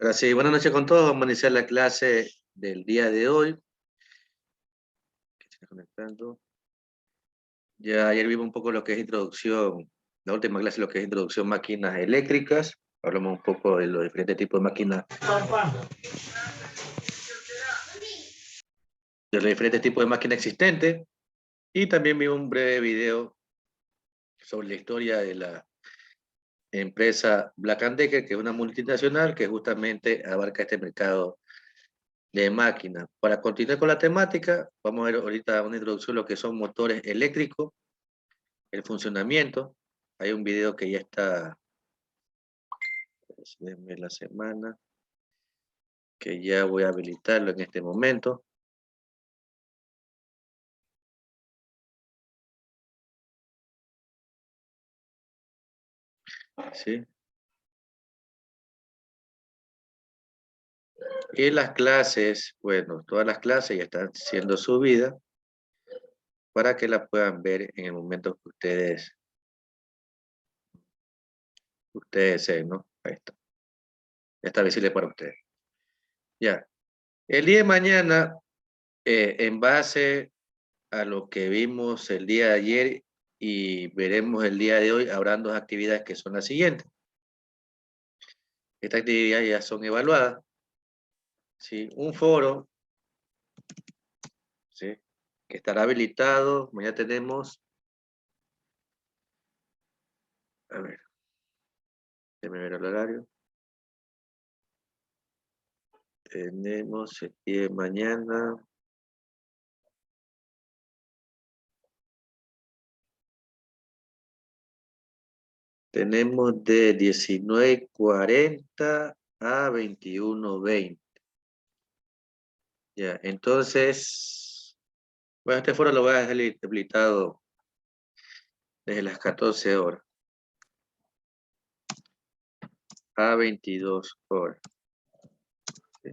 Ahora sí, buenas noches con todos. Vamos a iniciar la clase del día de hoy. Que se está conectando. Ya ayer vimos un poco lo que es introducción, la última clase lo que es introducción a máquinas eléctricas. Hablamos un poco de los diferentes tipos de máquinas, existentes. Y también vimos un breve video sobre la historia de la empresa Black & Decker, que es una multinacional que justamente abarca este mercado de máquinas. Para continuar con la temática, vamos a ver ahorita una introducción a lo que son motores eléctricos, el funcionamiento. Hay un video que ya está, déjenme la semana, que ya voy a habilitarlo en este momento. ¿Sí? Y las clases, bueno, todas las clases ya están siendo subidas para que las puedan ver en el momento que ustedes deseen, ¿no? Ahí está. Ya está visible para ustedes. Ya. El día de mañana, en base a lo que vimos el día de ayer y veremos el día de hoy, habrán dos actividades que son las siguientes. Estas actividades ya son evaluadas. ¿Sí? Un foro, ¿sí?, que estará habilitado. Mañana tenemos, a ver, déjame ver el horario. Tenemos el día de mañana. Tenemos de 19:40 a 21:20. Ya, entonces, bueno, este foro lo voy a dejar habilitado desde las 14 horas a 22 horas. ¿Sí?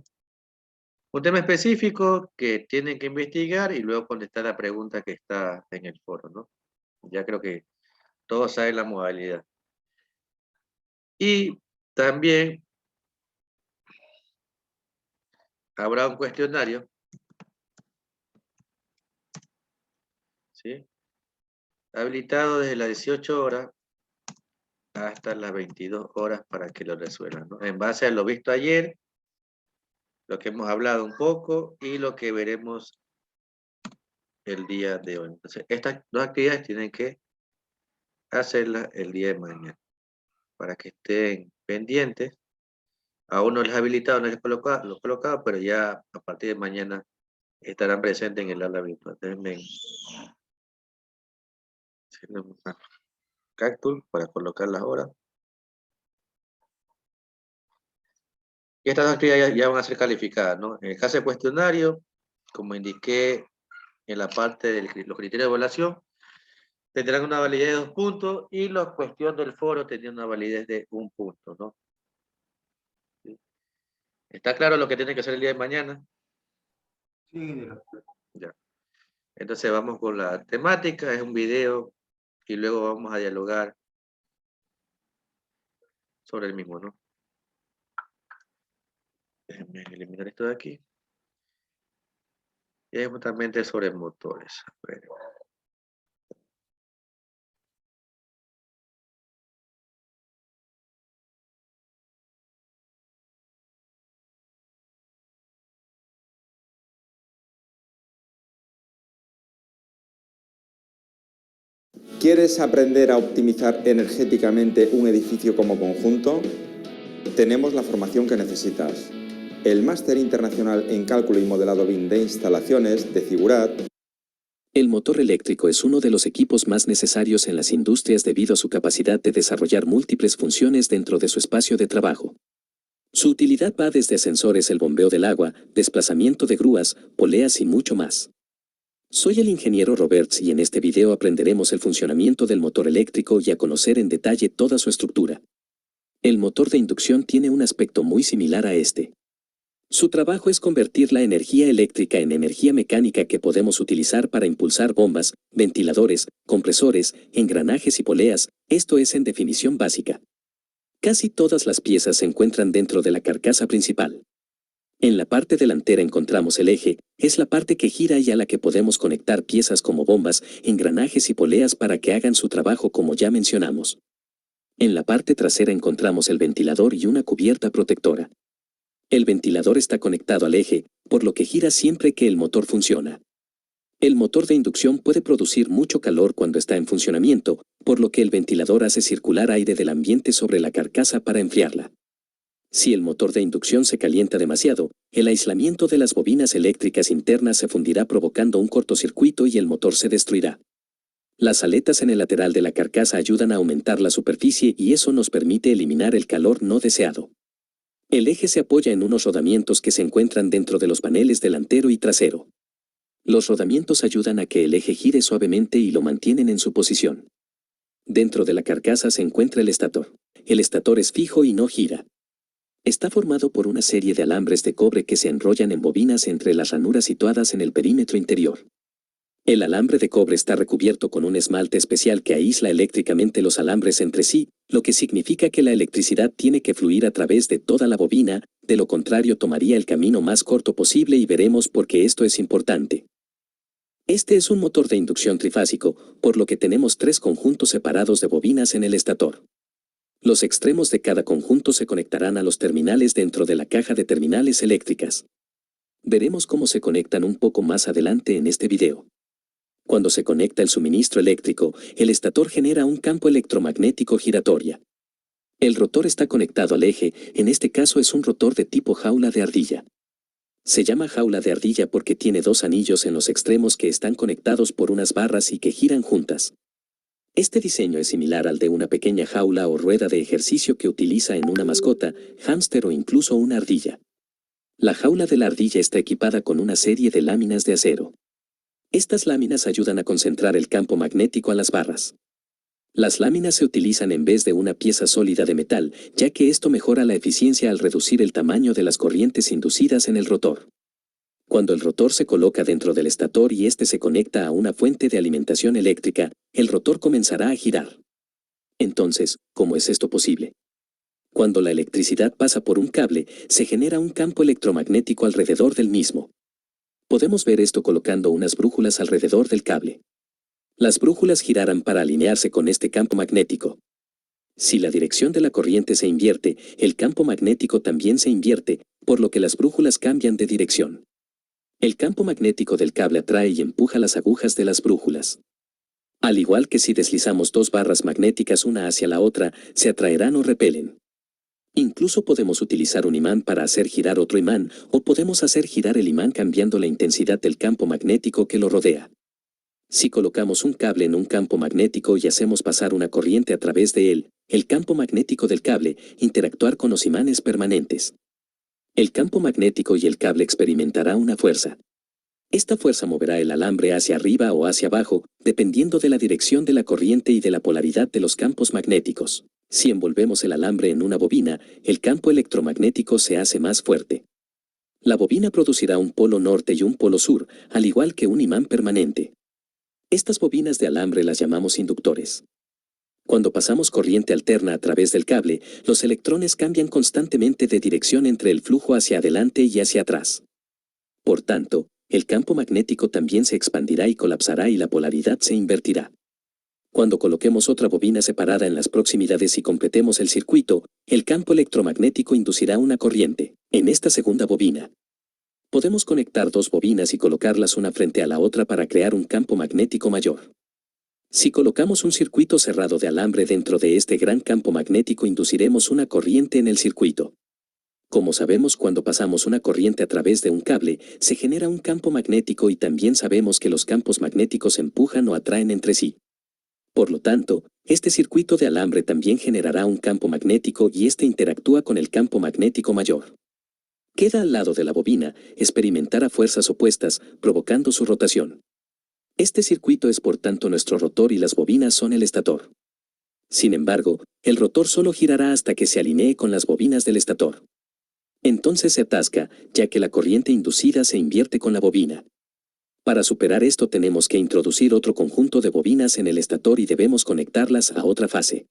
Un tema específico que tienen que investigar y luego contestar la pregunta que está en el foro, ¿no? Ya creo que todos saben la modalidad. Y también habrá un cuestionario, ¿sí?, habilitado desde las 18 horas hasta las 22 horas para que lo resuelvan, ¿no? En base a lo visto ayer, lo que hemos hablado un poco y lo que veremos el día de hoy. Entonces, estas dos actividades tienen que hacerlas el día de mañana para que estén pendientes. Aún no les ha habilitado, no les he colocado, pero ya a partir de mañana estarán presentes en el aula virtual. Déjenme hacerle una captura para colocar las horas. Y estas dos actividades ya van a ser calificadas, ¿no? En el caso del cuestionario, como indiqué en la parte de los criterios de evaluación, tendrán una validez de 2 puntos y la cuestión del foro tendrá una validez de 1 punto, ¿no? ¿Sí? ¿Está claro lo que tiene que hacer el día de mañana? Sí. Ya. Entonces vamos con la temática, es un video y luego vamos a dialogar sobre el mismo, ¿no? Déjenme eliminar esto de aquí. Y es justamente sobre motores. Bueno. ¿Quieres aprender a optimizar energéticamente un edificio como conjunto? Tenemos la formación que necesitas. El Máster Internacional en Cálculo y Modelado BIM de Instalaciones de Figurat. El motor eléctrico es uno de los equipos más necesarios en las industrias debido a su capacidad de desarrollar múltiples funciones dentro de su espacio de trabajo. Su utilidad va desde sensores, el bombeo del agua, desplazamiento de grúas, poleas y mucho más. Soy el ingeniero Roberts y en este video aprenderemos el funcionamiento del motor eléctrico y a conocer en detalle toda su estructura. El motor de inducción tiene un aspecto muy similar a este. Su trabajo es convertir la energía eléctrica en energía mecánica que podemos utilizar para impulsar bombas, ventiladores, compresores, engranajes y poleas, esto es en definición básica. Casi todas las piezas se encuentran dentro de la carcasa principal. En la parte delantera encontramos el eje, es la parte que gira y a la que podemos conectar piezas como bombas, engranajes y poleas para que hagan su trabajo como ya mencionamos. En la parte trasera encontramos el ventilador y una cubierta protectora. El ventilador está conectado al eje, por lo que gira siempre que el motor funciona. El motor de inducción puede producir mucho calor cuando está en funcionamiento, por lo que el ventilador hace circular aire del ambiente sobre la carcasa para enfriarla. Si el motor de inducción se calienta demasiado, el aislamiento de las bobinas eléctricas internas se fundirá provocando un cortocircuito y el motor se destruirá. Las aletas en el lateral de la carcasa ayudan a aumentar la superficie y eso nos permite eliminar el calor no deseado. El eje se apoya en unos rodamientos que se encuentran dentro de los paneles delantero y trasero. Los rodamientos ayudan a que el eje gire suavemente y lo mantienen en su posición. Dentro de la carcasa se encuentra el estator. El estator es fijo y no gira. Está formado por una serie de alambres de cobre que se enrollan en bobinas entre las ranuras situadas en el perímetro interior. El alambre de cobre está recubierto con un esmalte especial que aísla eléctricamente los alambres entre sí, lo que significa que la electricidad tiene que fluir a través de toda la bobina, de lo contrario tomaría el camino más corto posible y veremos por qué esto es importante. Este es un motor de inducción trifásico, por lo que tenemos 3 conjuntos separados de bobinas en el estator. Los extremos de cada conjunto se conectarán a los terminales dentro de la caja de terminales eléctricas. Veremos cómo se conectan un poco más adelante en este video. Cuando se conecta el suministro eléctrico, el estator genera un campo electromagnético giratorio. El rotor está conectado al eje, en este caso es un rotor de tipo jaula de ardilla. Se llama jaula de ardilla porque tiene 2 anillos en los extremos que están conectados por unas barras y que giran juntas. Este diseño es similar al de una pequeña jaula o rueda de ejercicio que utiliza en una mascota, hámster o incluso una ardilla. La jaula de la ardilla está equipada con una serie de láminas de acero. Estas láminas ayudan a concentrar el campo magnético a las barras. Las láminas se utilizan en vez de una pieza sólida de metal, ya que esto mejora la eficiencia al reducir el tamaño de las corrientes inducidas en el rotor. Cuando el rotor se coloca dentro del estator y este se conecta a una fuente de alimentación eléctrica, el rotor comenzará a girar. Entonces, ¿cómo es esto posible? Cuando la electricidad pasa por un cable, se genera un campo electromagnético alrededor del mismo. Podemos ver esto colocando unas brújulas alrededor del cable. Las brújulas girarán para alinearse con este campo magnético. Si la dirección de la corriente se invierte, el campo magnético también se invierte, por lo que las brújulas cambian de dirección. El campo magnético del cable atrae y empuja las agujas de las brújulas. Al igual que si deslizamos 2 barras magnéticas una hacia la otra, se atraerán o repelen. Incluso podemos utilizar un imán para hacer girar otro imán, o podemos hacer girar el imán cambiando la intensidad del campo magnético que lo rodea. Si colocamos un cable en un campo magnético y hacemos pasar una corriente a través de él, el campo magnético del cable interactuar con los imanes permanentes. El campo magnético y el cable experimentará una fuerza. Esta fuerza moverá el alambre hacia arriba o hacia abajo, dependiendo de la dirección de la corriente y de la polaridad de los campos magnéticos. Si envolvemos el alambre en una bobina, el campo electromagnético se hace más fuerte. La bobina producirá un polo norte y un polo sur, al igual que un imán permanente. Estas bobinas de alambre las llamamos inductores. Cuando pasamos corriente alterna a través del cable, los electrones cambian constantemente de dirección entre el flujo hacia adelante y hacia atrás. Por tanto, el campo magnético también se expandirá y colapsará y la polaridad se invertirá. Cuando coloquemos otra bobina separada en las proximidades y completemos el circuito, el campo electromagnético inducirá una corriente. En esta segunda bobina, podemos conectar 2 bobinas y colocarlas una frente a la otra para crear un campo magnético mayor. Si colocamos un circuito cerrado de alambre dentro de este gran campo magnético, induciremos una corriente en el circuito. Como sabemos, cuando pasamos una corriente a través de un cable, se genera un campo magnético y también sabemos que los campos magnéticos empujan o atraen entre sí. Por lo tanto, este circuito de alambre también generará un campo magnético y este interactúa con el campo magnético mayor. Queda al lado de la bobina, experimentará fuerzas opuestas, provocando su rotación. Este circuito es por tanto nuestro rotor y las bobinas son el estator. Sin embargo, el rotor solo girará hasta que se alinee con las bobinas del estator. Entonces se atasca, ya que la corriente inducida se invierte con la bobina. Para superar esto tenemos que introducir otro conjunto de bobinas en el estator y debemos conectarlas a otra fase.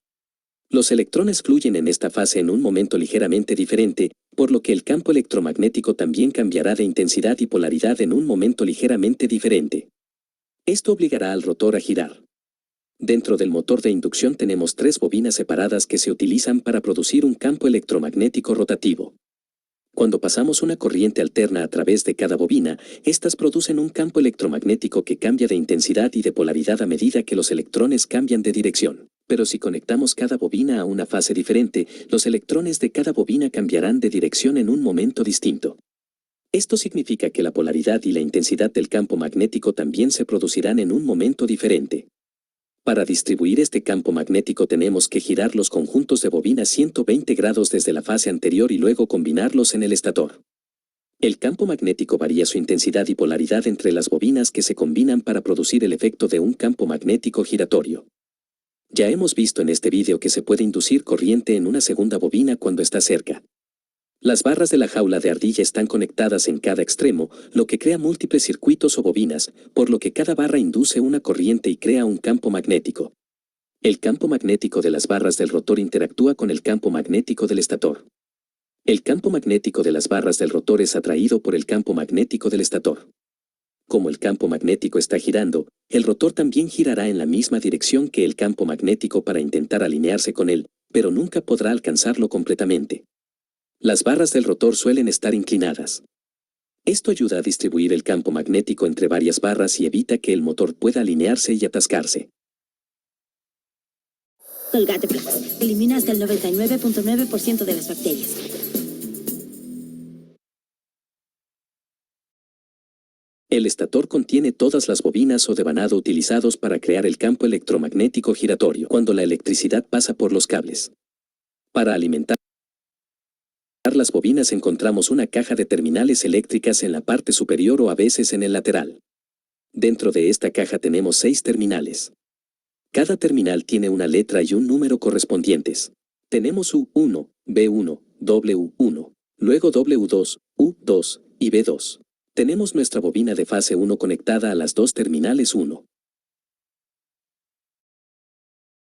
Los electrones fluyen en esta fase en un momento ligeramente diferente, por lo que el campo electromagnético también cambiará de intensidad y polaridad en un momento ligeramente diferente. Esto obligará al rotor a girar. Dentro del motor de inducción tenemos 3 bobinas separadas que se utilizan para producir un campo electromagnético rotativo. Cuando pasamos una corriente alterna a través de cada bobina, estas producen un campo electromagnético que cambia de intensidad y de polaridad a medida que los electrones cambian de dirección. Pero si conectamos cada bobina a una fase diferente, los electrones de cada bobina cambiarán de dirección en un momento distinto. Esto significa que la polaridad y la intensidad del campo magnético también se producirán en un momento diferente. Para distribuir este campo magnético tenemos que girar los conjuntos de bobinas 120 grados desde la fase anterior y luego combinarlos en el estator. El campo magnético varía su intensidad y polaridad entre las bobinas que se combinan para producir el efecto de un campo magnético giratorio. Ya hemos visto en este vídeo que se puede inducir corriente en una segunda bobina cuando está cerca. Las barras de la jaula de ardilla están conectadas en cada extremo, lo que crea múltiples circuitos o bobinas, por lo que cada barra induce una corriente y crea un campo magnético. El campo magnético de las barras del rotor interactúa con el campo magnético del estator. El campo magnético de las barras del rotor es atraído por el campo magnético del estator. Como el campo magnético está girando, el rotor también girará en la misma dirección que el campo magnético para intentar alinearse con él, pero nunca podrá alcanzarlo completamente. Las barras del rotor suelen estar inclinadas. Esto ayuda a distribuir el campo magnético entre varias barras y evita que el motor pueda alinearse y atascarse. Colgate Plus elimina hasta el 99.9% de las bacterias. El estator contiene todas las bobinas o devanado utilizados para crear el campo electromagnético giratorio cuando la electricidad pasa por los cables. Para alimentar las bobinas encontramos una caja de terminales eléctricas en la parte superior o a veces en el lateral. Dentro de esta caja tenemos 6 terminales. Cada terminal tiene una letra y un número correspondientes. Tenemos U1, B1, W1, luego W2, U2 y B2. Tenemos nuestra bobina de fase 1 conectada a las 2 terminales 1.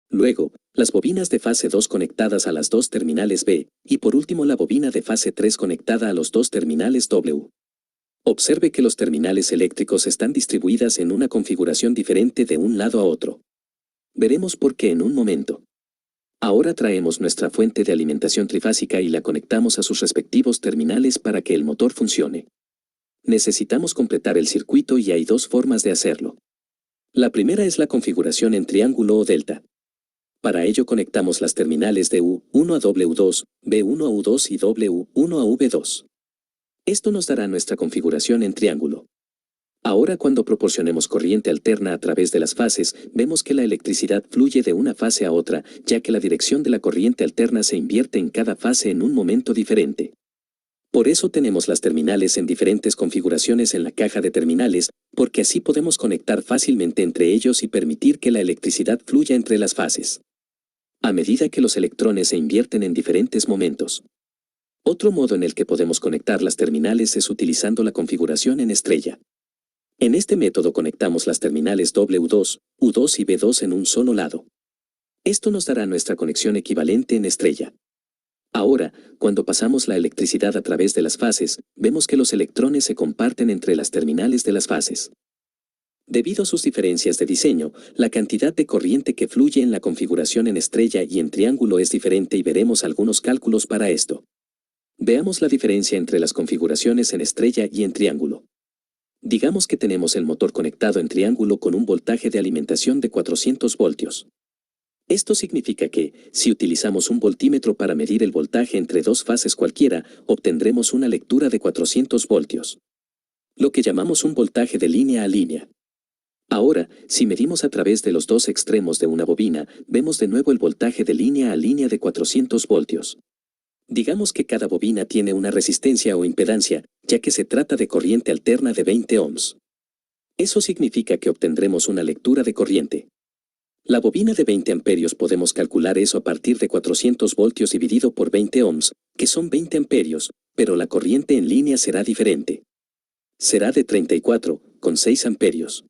Luego, las bobinas de fase 2 conectadas a las 2 terminales B, y por último la bobina de fase 3 conectada a los 2 terminales W. Observe que los terminales eléctricos están distribuidas en una configuración diferente de un lado a otro. Veremos por qué en un momento. Ahora traemos nuestra fuente de alimentación trifásica y la conectamos a sus respectivos terminales para que el motor funcione. Necesitamos completar el circuito y hay 2 formas de hacerlo. La primera es la configuración en triángulo o delta. Para ello conectamos las terminales de U1 a W2, B1 a U2 y W1 a V2. Esto nos dará nuestra configuración en triángulo. Ahora cuando proporcionemos corriente alterna a través de las fases, vemos que la electricidad fluye de una fase a otra, ya que la dirección de la corriente alterna se invierte en cada fase en un momento diferente. Por eso tenemos las terminales en diferentes configuraciones en la caja de terminales, porque así podemos conectar fácilmente entre ellos y permitir que la electricidad fluya entre las fases. A medida que los electrones se invierten en diferentes momentos. Otro modo en el que podemos conectar las terminales es utilizando la configuración en estrella. En este método conectamos las terminales W2, U2 y B2 en un solo lado. Esto nos dará nuestra conexión equivalente en estrella. Ahora, cuando pasamos la electricidad a través de las fases, vemos que los electrones se comparten entre las terminales de las fases. Debido a sus diferencias de diseño, la cantidad de corriente que fluye en la configuración en estrella y en triángulo es diferente y veremos algunos cálculos para esto. Veamos la diferencia entre las configuraciones en estrella y en triángulo. Digamos que tenemos el motor conectado en triángulo con un voltaje de alimentación de 400 voltios. Esto significa que, si utilizamos un voltímetro para medir el voltaje entre 2 fases cualquiera, obtendremos una lectura de 400 voltios. Lo que llamamos un voltaje de línea a línea. Ahora, si medimos a través de los 2 extremos de una bobina, vemos de nuevo el voltaje de línea a línea de 400 voltios. Digamos que cada bobina tiene una resistencia o impedancia, ya que se trata de corriente alterna de 20 ohms. Eso significa que obtendremos una lectura de corriente. La bobina de 20 amperios podemos calcular eso a partir de 400 voltios dividido por 20 ohms, que son 20 amperios, pero la corriente en línea será diferente. Será de 34,6 amperios.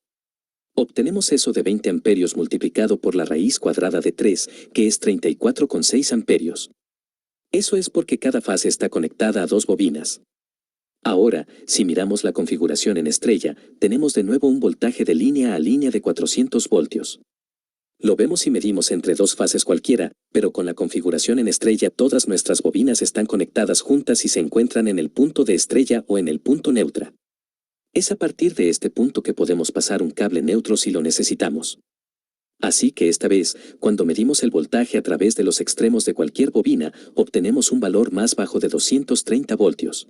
Obtenemos eso de 20 amperios multiplicado por la raíz cuadrada de 3, que es 34,6 amperios. Eso es porque cada fase está conectada a dos bobinas. Ahora, si miramos la configuración en estrella, tenemos de nuevo un voltaje de línea a línea de 400 voltios. Lo vemos si medimos entre dos fases cualquiera, pero con la configuración en estrella todas nuestras bobinas están conectadas juntas y se encuentran en el punto de estrella o en el punto neutra. Es a partir de este punto que podemos pasar un cable neutro si lo necesitamos. Así que esta vez, cuando medimos el voltaje a través de los extremos de cualquier bobina, obtenemos un valor más bajo de 230 voltios.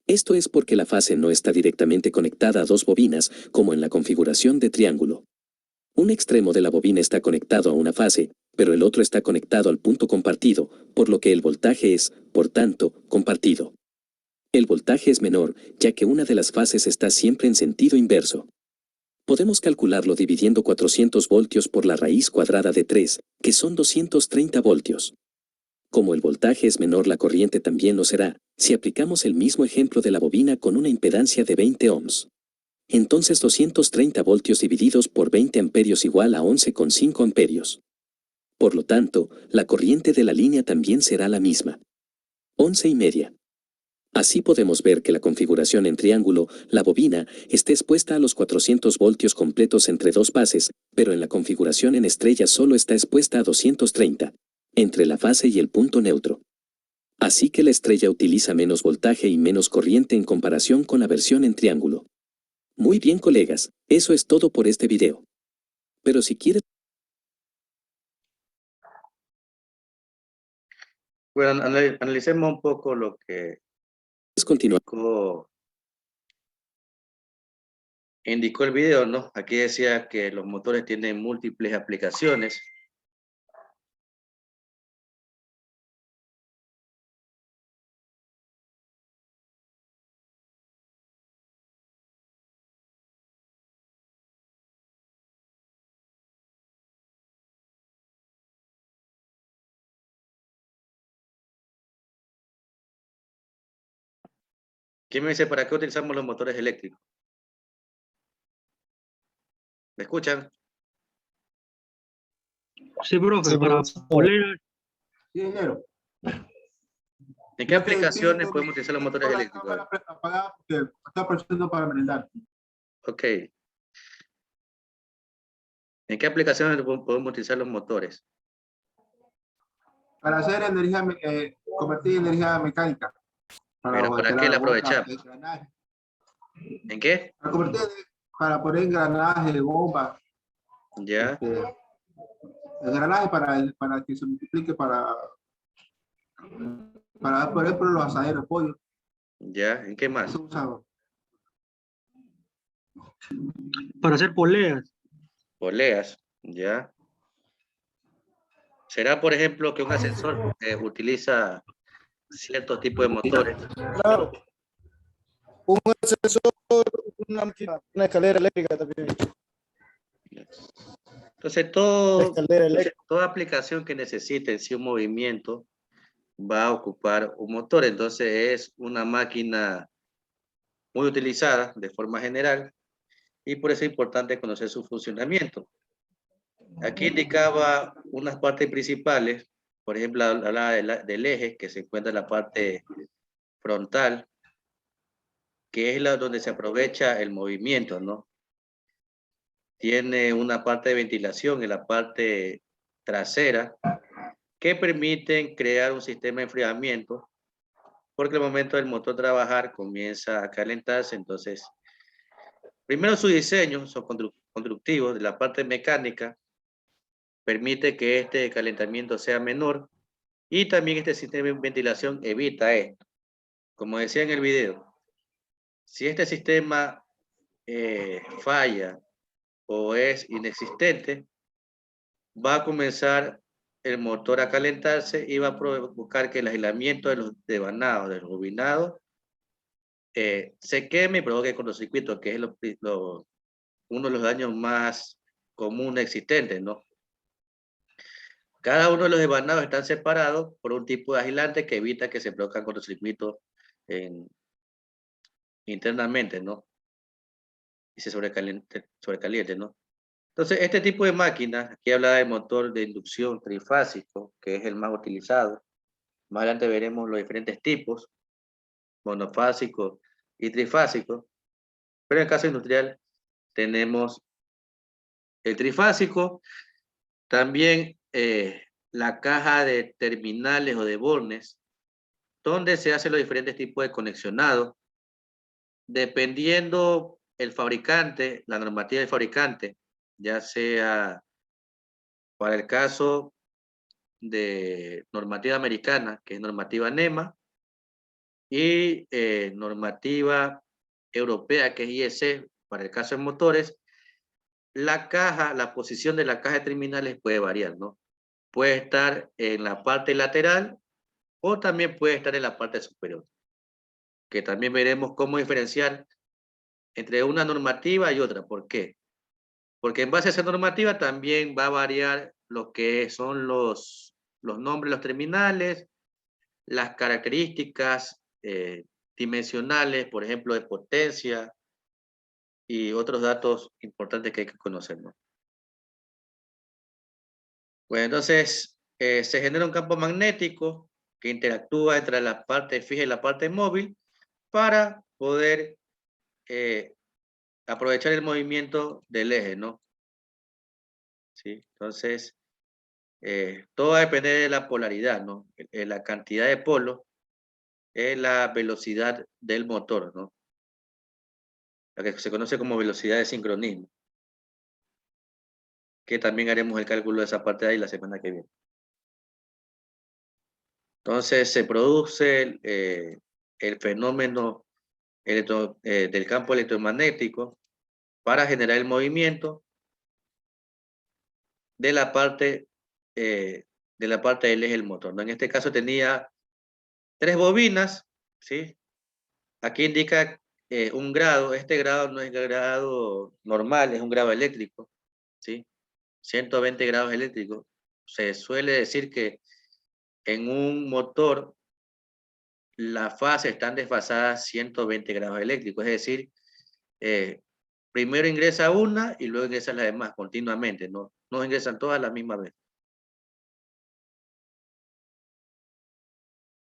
Esto es porque la fase no está directamente conectada a dos bobinas, como en la configuración de triángulo. Un extremo de la bobina está conectado a una fase, pero el otro está conectado al punto compartido, por lo que el voltaje es, por tanto, compartido. El voltaje es menor, ya que una de las fases está siempre en sentido inverso. Podemos calcularlo dividiendo 400 voltios por la raíz cuadrada de 3, que son 230 voltios. Como el voltaje es menor, la corriente también lo será, si aplicamos el mismo ejemplo de la bobina con una impedancia de 20 ohms. Entonces 230 voltios divididos por 20 amperios igual a 11,5 amperios. Por lo tanto, la corriente de la línea también será la misma. 11,5. Así podemos ver que la configuración en triángulo, la bobina, está expuesta a los 400 voltios completos entre dos fases, pero en la configuración en estrella solo está expuesta a 230, entre la fase y el punto neutro. Así que la estrella utiliza menos voltaje y menos corriente en comparación con la versión en triángulo. Muy bien, colegas, eso es todo por este video. Pero si quieres... Bueno, analicemos un poco lo que continuar. Indicó el video, ¿no? Aquí decía que los motores tienen múltiples aplicaciones. ¿Quién me dice para qué utilizamos los motores eléctricos? ¿Me escuchan? Sí, profe, para poner... Sí, ingeniero. ¿En qué aplicaciones podemos utilizar los motores eléctricos? Apagada porque está apareciendo para merendar. Ok. ¿En qué aplicaciones podemos utilizar los motores? Para hacer energía, convertir energía mecánica. ¿Pero para qué la aprovechamos? ¿En qué? Para convertir, para poner engranaje, bomba. Ya. Engranaje para que se multiplique para por ejemplo, los asaderos, pollo. Ya. ¿En qué más? Para hacer poleas. Poleas. Ya. ¿Será, por ejemplo, que un ascensor utiliza ciertos tipos de motores? Claro. Un ascensor, una máquina, una escalera eléctrica también. Entonces, toda aplicación que necesite en sí un movimiento va a ocupar un motor. Entonces, es una máquina muy utilizada de forma general y por eso es importante conocer su funcionamiento. Aquí indicaba unas partes principales, por ejemplo, hablaba del eje que se encuentra en la parte frontal, que es donde se aprovecha el movimiento, ¿no? Tiene una parte de ventilación en la parte trasera que permiten crear un sistema de enfriamiento porque al momento del motor trabajar comienza a calentarse. Entonces, primero su diseño, son constructivos de la parte mecánica, permite que este calentamiento sea menor y también este sistema de ventilación evita esto. Como decía en el video, si este sistema falla o es inexistente, va a comenzar el motor a calentarse y va a provocar que el aislamiento de los devanados, de los bobinados, se queme y provoque cortocircuito, que es uno de los daños más comunes existentes, ¿no? Cada uno de los devanados están separados por un tipo de aislante que evita que se produzcan cortocircuitos internamente, ¿no? Y se sobrecaliente, ¿no? Entonces, este tipo de máquinas, aquí hablaba del motor de inducción trifásico, que es el más utilizado. Más adelante veremos los diferentes tipos, monofásico y trifásico. Pero en el caso industrial tenemos el trifásico, también la caja de terminales o de bornes, donde se hacen los diferentes tipos de conexionados, dependiendo el fabricante, la normativa del fabricante, ya sea para el caso de normativa americana, que es normativa NEMA, y normativa europea, que es IEC, para el caso de motores, la caja, la posición de la caja de terminales puede variar, ¿no? Puede estar en la parte lateral o también puede estar en la parte superior, que también veremos cómo diferenciar entre una normativa y otra. ¿Por qué? Porque en base a esa normativa también va a variar lo que son los nombres de los terminales, las características dimensionales, por ejemplo, de potencia y otros datos importantes que hay que conocer, ¿no? Bueno, entonces se genera un campo magnético que interactúa entre la parte fija y la parte móvil para poder aprovechar el movimiento del eje, ¿no? ¿Sí? Entonces, todo va a depender de la polaridad, ¿no? La cantidad de polos es la velocidad del motor, ¿no? La que se conoce como velocidad de sincronismo, que también haremos el cálculo de esa parte de ahí la semana que viene. Entonces, se produce el fenómeno del campo electromagnético para generar el movimiento de la parte del eje del motor, ¿no? En este caso tenía 3 bobinas, ¿sí? Aquí indica un grado. Este grado no es grado normal, es un grado eléctrico, ¿sí? 120 grados eléctricos. Se suele decir que en un motor las fases están desfasadas 120 grados eléctricos, es decir, primero ingresa una y luego ingresan las demás continuamente, no ingresan todas a la misma vez.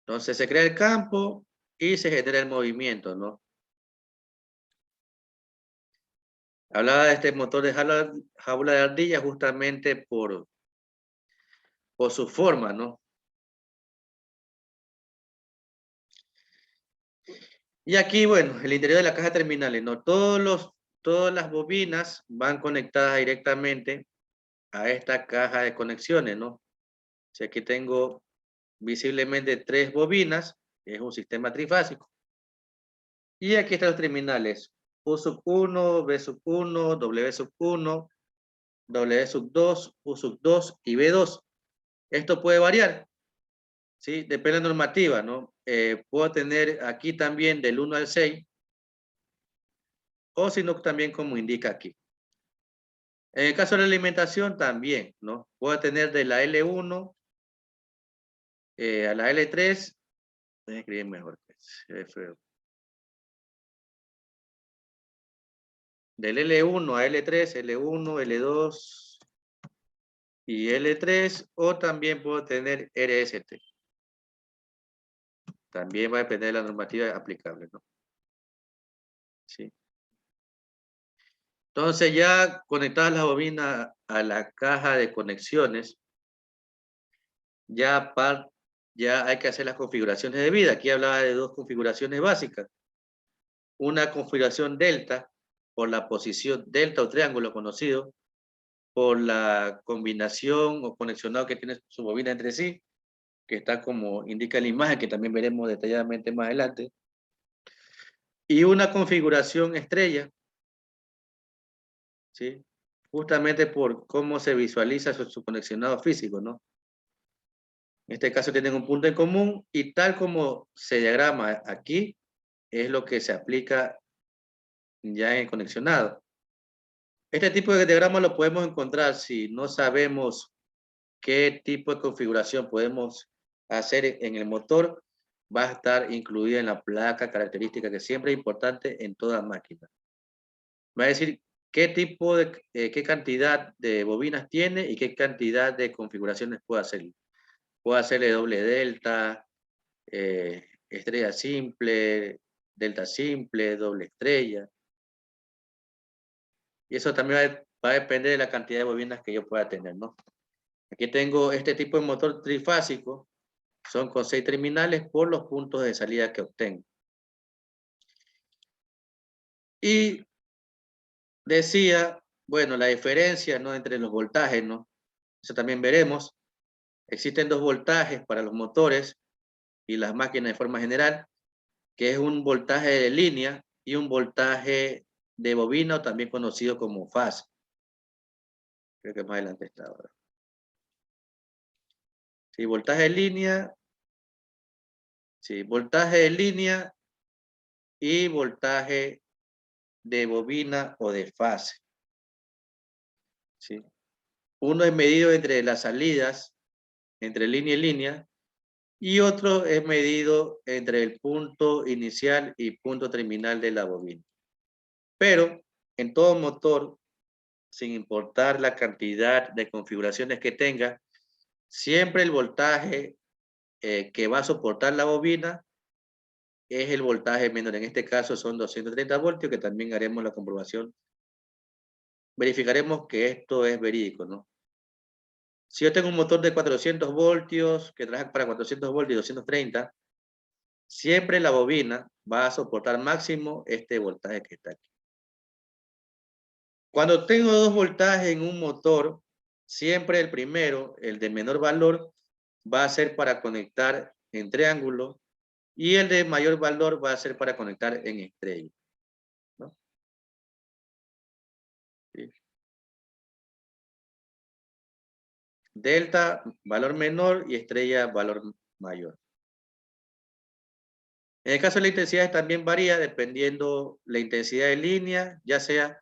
Entonces se crea el campo y se genera el movimiento, ¿no? Hablaba de este motor de jaula de ardilla justamente por su forma, ¿no? Y aquí, bueno, el interior de la caja de terminales, ¿no? Todas las bobinas van conectadas directamente a esta caja de conexiones, ¿no? O sea, aquí tengo visiblemente 3 bobinas, es un sistema trifásico. Y aquí están los terminales, U1, B1, W1, W2, U2 y B2. Esto puede variar, ¿sí? Depende de la normativa, ¿no? Puedo tener aquí también del 1 al 6, o si no, también como indica aquí. En el caso de la alimentación también, ¿no? Puedo tener de la L1 a la L3, voy a escribir mejor, del L1 a L3, L1, L2 y L3, o también puedo tener RST. También va a depender de la normativa aplicable, ¿no? Sí. Entonces ya conectadas las bobinas a la caja de conexiones, ya hay que hacer las configuraciones de vida. Aquí hablaba de 2 configuraciones básicas. Una configuración delta, por la posición delta o triángulo conocido, por la combinación o conexionado que tiene su bobina entre sí, que está como indica la imagen, que también veremos detalladamente más adelante. Y una configuración estrella, ¿sí? Justamente por cómo se visualiza su conexionado físico, ¿no? En este caso tienen un punto en común y tal como se diagrama aquí, es lo que se aplica ya en el conexionado. Este tipo de diagrama lo podemos encontrar si no sabemos qué tipo de configuración podemos hacer en el motor, va a estar incluida en la placa característica, que siempre es importante en toda máquina. Va a decir qué tipo de, qué cantidad de bobinas tiene y qué cantidad de configuraciones puede hacer. Puede hacerle doble delta, estrella simple, delta simple, doble estrella. Y eso también va a depender de la cantidad de bobinas que yo pueda tener, ¿no? Aquí tengo este tipo de motor trifásico, son con 6 terminales por los puntos de salida que obtengo. Y decía, bueno, la diferencia, ¿no?, entre los voltajes, ¿no? Eso también veremos. Existen 2 voltajes para los motores y las máquinas de forma general, que es un voltaje de línea y un voltaje de bobina, también conocido como fase. Creo que más adelante está ahora. Sí, voltaje de línea. Sí, voltaje de línea y voltaje de bobina o de fase. ¿Sí? Uno es medido entre las salidas, entre línea y línea, y otro es medido entre el punto inicial y punto terminal de la bobina. Pero en todo motor, sin importar la cantidad de configuraciones que tenga, siempre el voltaje que va a soportar la bobina es el voltaje menor. En este caso son 230 voltios, que también haremos la comprobación. Verificaremos que esto es verídico, ¿no? Si yo tengo un motor de 400 voltios, que trabaja para 400 voltios y 230, siempre la bobina va a soportar máximo este voltaje que está aquí. Cuando tengo 2 voltajes en un motor, siempre el primero, el de menor valor, va a ser para conectar en triángulo y el de mayor valor va a ser para conectar en estrella, ¿no? ¿Sí? Delta, valor menor, y estrella, valor mayor. En el caso de la intensidad también varía dependiendo la intensidad de línea, ya sea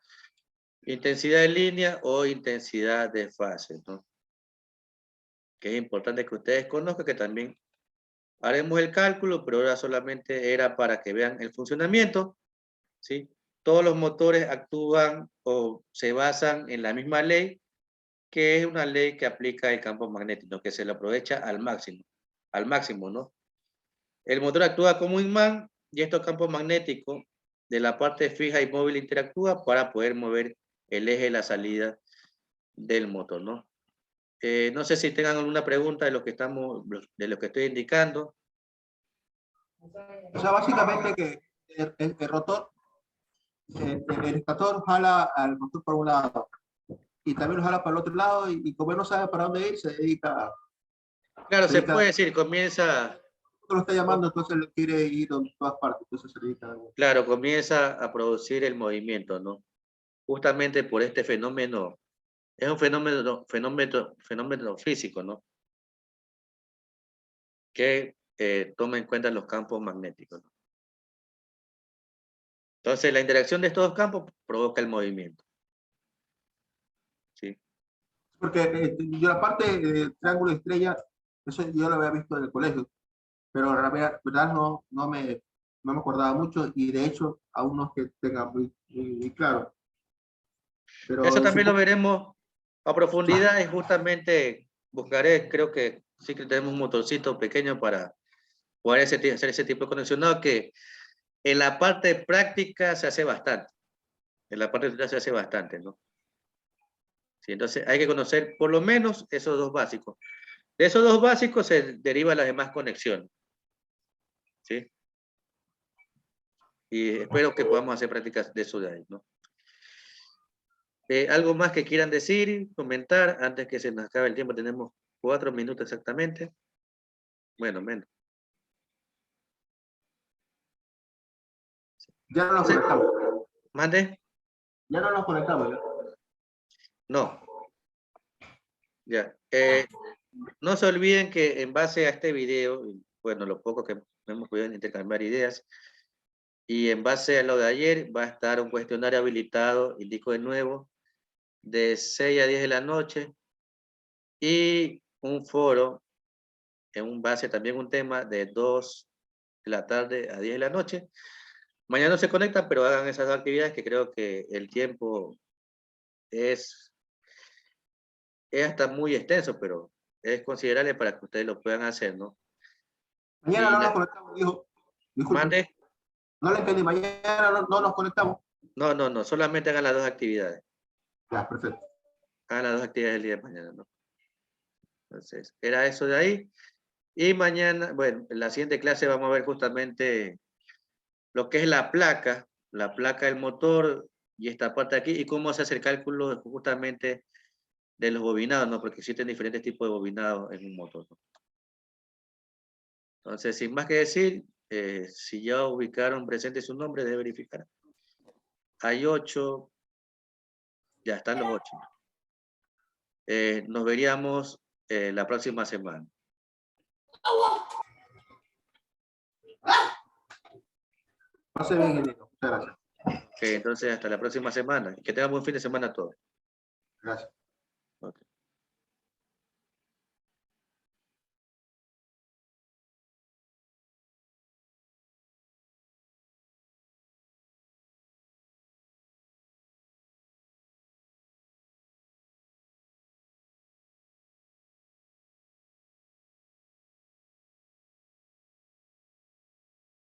intensidad de línea o intensidad de fase, ¿no? Que es importante que ustedes conozcan, que también haremos el cálculo, pero ahora solamente era para que vean el funcionamiento, ¿sí? Todos los motores actúan o se basan en la misma ley, que es una ley que aplica el campo magnético, que se lo aprovecha al máximo, ¿no? El motor actúa como un imán y estos campos magnéticos de la parte fija y móvil interactúan para poder mover el eje de la salida del motor, ¿no? No sé si tengan alguna pregunta de lo que estoy indicando. O sea, básicamente que el rotor, el estator jala al motor por un lado y también lo jala para el otro lado y como él no sabe para dónde ir, se dedica, Claro, se puede decir, comienza, lo está llamando, entonces le quiere ir a todas partes, entonces se dedica. claro, comienza a producir el movimiento, ¿no? Justamente por este fenómeno, es un fenómeno físico, ¿no? Que toma en cuenta los campos magnéticos, ¿no? Entonces, la interacción de estos dos campos provoca el movimiento. ¿Sí? Porque yo la parte de triángulo de estrella, eso yo lo había visto en el colegio, pero la verdad no me acordaba mucho y de hecho aún no es que tenga muy claro. Pero Eso también lo veremos a profundidad y justamente buscaré, creo que sí que tenemos un motorcito pequeño para poder hacer ese tipo de conexión, no, que en la parte práctica se hace bastante. En la parte práctica se hace bastante, ¿no? Sí, entonces hay que conocer por lo menos esos 2 básicos. De esos 2 básicos se derivan las demás conexiones. ¿Sí? Y espero que podamos hacer prácticas de eso de ahí, ¿no? ¿Algo más que quieran decir, comentar, antes que se nos acabe el tiempo? Tenemos 4 minutos exactamente. Bueno, menos. ya no nos conectamos. ¿Mande? Ya no nos conectamos. ¿Ya? No. Ya. No se olviden que en base a este video, bueno, lo poco que hemos podido intercambiar ideas, y en base a lo de ayer, va a estar un cuestionario habilitado, indico de nuevo, de 6 a 10 de la noche, y un foro, en base también un tema, de 2 de la tarde a 10 de la noche. Mañana no se conectan, pero hagan esas 2 actividades que creo que el tiempo es hasta muy extenso, pero es considerable para que ustedes lo puedan hacer, ¿no? Mañana Y no la- nos conectamos, dijo. Disculpe. Mande. No le entendí. Mañana no nos conectamos. No, solamente hagan las dos actividades. Ya, perfecto. Hagan las dos actividades el día de mañana, ¿no? Entonces, era eso de ahí. Y mañana, bueno, en la siguiente clase vamos a ver justamente lo que es la placa del motor y esta parte de aquí, y cómo se hace el cálculo justamente de los bobinados, ¿no? Porque existen diferentes tipos de bobinados en un motor, ¿no? Entonces, sin más que decir, si ya ubicaron presente su nombre, debe verificar. Hay 8, ya están los 8. Nos veríamos la próxima semana. Pase bien, ingeniero. Muchas gracias. Entonces, hasta la próxima semana. Que tengan buen fin de semana a todos. Gracias.